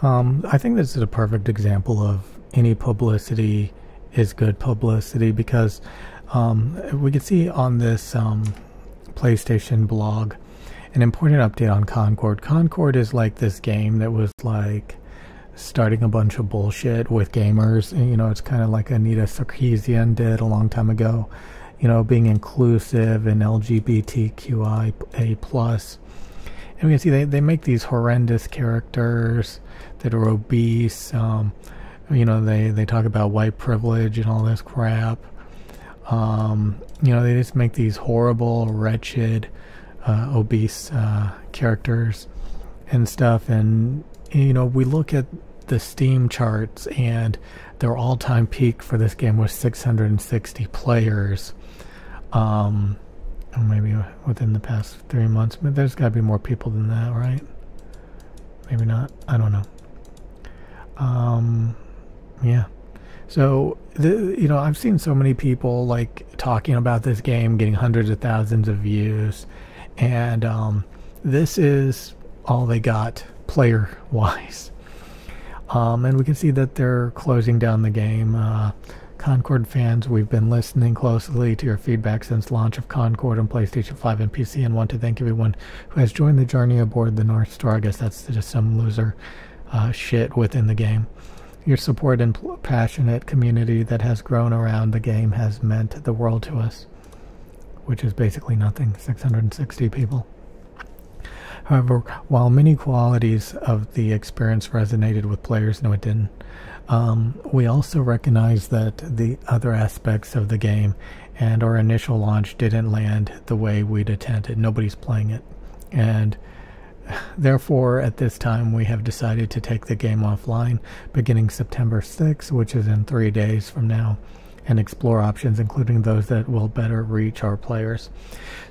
I think this is a perfect example of any publicity is good publicity, because we can see on this PlayStation blog an important update on Concord. Concord is like this game that was like starting a bunch of bullshit with gamers. And, you know, it's kind of like Anita Sarkeesian did a long time ago, you know, being inclusive and LGBTQIA+. And we can see they make these horrendous characters that are obese. You know, they talk about white privilege and all this crap. You know, they just make these horrible, wretched, obese characters and stuff. And, you know, we look at the Steam charts, and their all-time peak for this game was 660 players. Or maybe within the past 3 months. But there's got to be more people than that, right? Maybe not. I don't know. Yeah. So, you know, I've seen so many people like talking about this game, getting hundreds of thousands of views, and this is all they got player-wise. And we can see that they're closing down the game. Concord fans, we've been listening closely to your feedback since launch of Concord on PlayStation 5 and PC, and want to thank everyone who has joined the journey aboard the North Star. I guess that's just some loser shit within the game. Your support and passionate community that has grown around the game has meant the world to us, which is basically nothing. 660 people. However, while many qualities of the experience resonated with players, no it didn't, we also recognize that the other aspects of the game and our initial launch didn't land the way we'd intended. Nobody's playing it. And therefore, at this time, we have decided to take the game offline beginning September 6th, which is in 3 days from now, and explore options, including those that will better reach our players.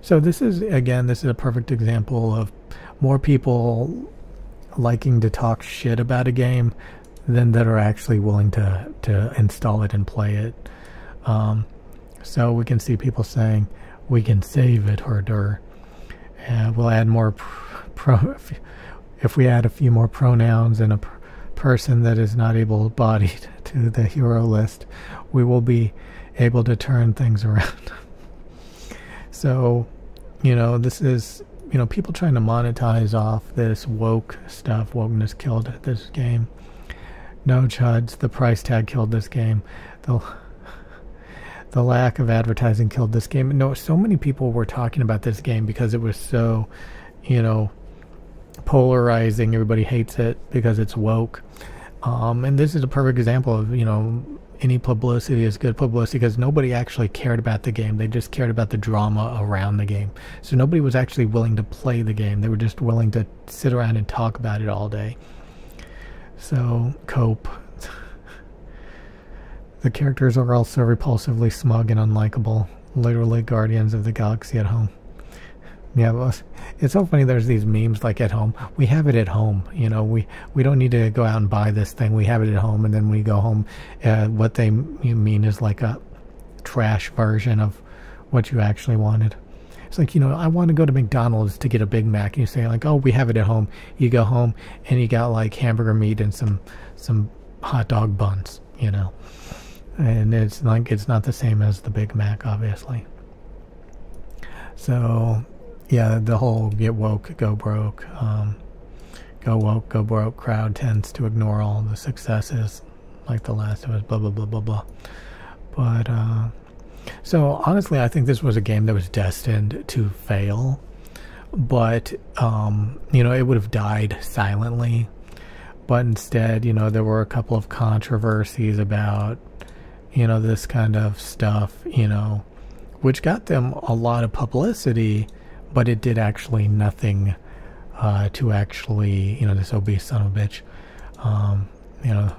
So this is, again, this is a perfect example of more people liking to talk shit about a game than that are actually willing to install it and play it. So we can see people saying, we can save it, or we'll add more if we add a few more pronouns and a person that is not able-bodied to the hero list, we will be able to turn things around. So, you know, this is, you know, people trying to monetize off this woke stuff. Wokeness killed this game. No, chuds, the price tag killed this game. The lack of advertising killed this game. No, so many people were talking about this game because it was so, you know, polarizing. Everybody hates it because it's woke. And this is a perfect example of, you know, any publicity is good publicity, because nobody actually cared about the game. They just cared about the drama around the game. So nobody was actually willing to play the game. They were just willing to sit around and talk about it all day. So, cope. The characters are also repulsively smug and unlikable. Literally Guardians of the Galaxy at home. Yeah, well, it's so funny. There's these memes like at home. We have it at home. You know, we don't need to go out and buy this thing. We have it at home, and then we go home. What they mean is like a trash version of what you actually wanted. It's like, you know, I want to go to McDonald's to get a Big Mac. And you say like, oh, we have it at home. You go home and you got like hamburger meat and some hot dog buns, you know. And it's like, it's not the same as the Big Mac, obviously. So, yeah, the whole get woke, go broke, go woke, go broke crowd tends to ignore all the successes, like The Last of Us, blah, blah, blah, blah, blah. But, so honestly, I think this was a game that was destined to fail, but, you know, it would have died silently. But instead, you know, there were a couple of controversies about, you know, this kind of stuff, you know, which got them a lot of publicity, but it did actually nothing to actually, you know, this obese son of a bitch, you know,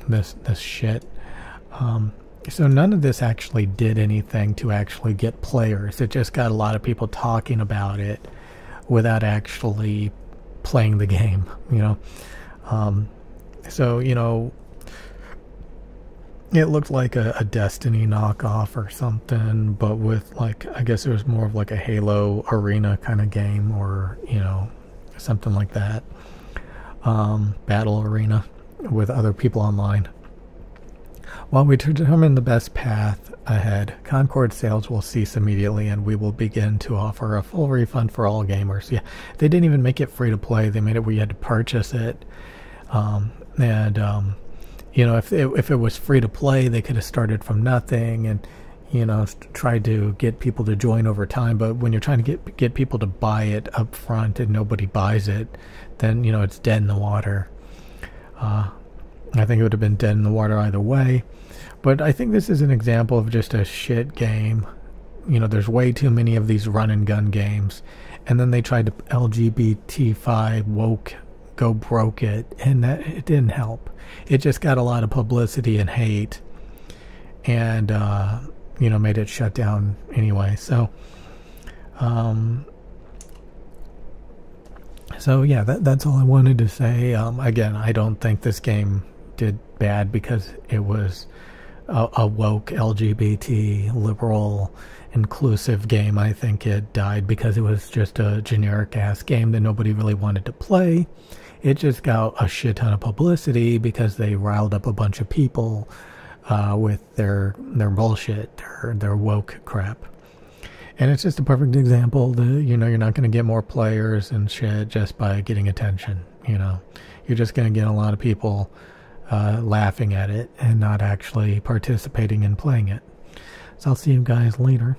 this shit. So none of this actually did anything to actually get players. It just got a lot of people talking about it without actually playing the game, you know. So, you know, it looked like a Destiny knockoff or something, but with like, I guess it was more of like a Halo Arena kind of game, or, you know, something like that. battle arena with other people online. While we determine the best path ahead, Concord sales will cease immediately and we will begin to offer a full refund for all gamers. Yeah, they didn't even make it free to play. They made it where you had to purchase it. You know, if it was free to play, they could have started from nothing and, you know, tried to get people to join over time. But when you're trying to get people to buy it up front and nobody buys it, then, you know, it's dead in the water. I think it would have been dead in the water either way. But I think this is an example of just a shit game. You know, there's way too many of these run and gun games. And then they tried to LGBT-fy woke go broke it, and that it didn't help. It just got a lot of publicity and hate, and you know, made it shut down anyway. So yeah, that's all I wanted to say. Again, I don't think this game did bad because it was a woke LGBT liberal inclusive game. I think it died because it was just a generic ass game that nobody really wanted to play. It just got a shit ton of publicity because they riled up a bunch of people with their bullshit, their woke crap. And it's just a perfect example that, you know, you're not going to get more players and shit just by getting attention. You know, you're just going to get a lot of people laughing at it and not actually participating in playing it. So I'll see you guys later.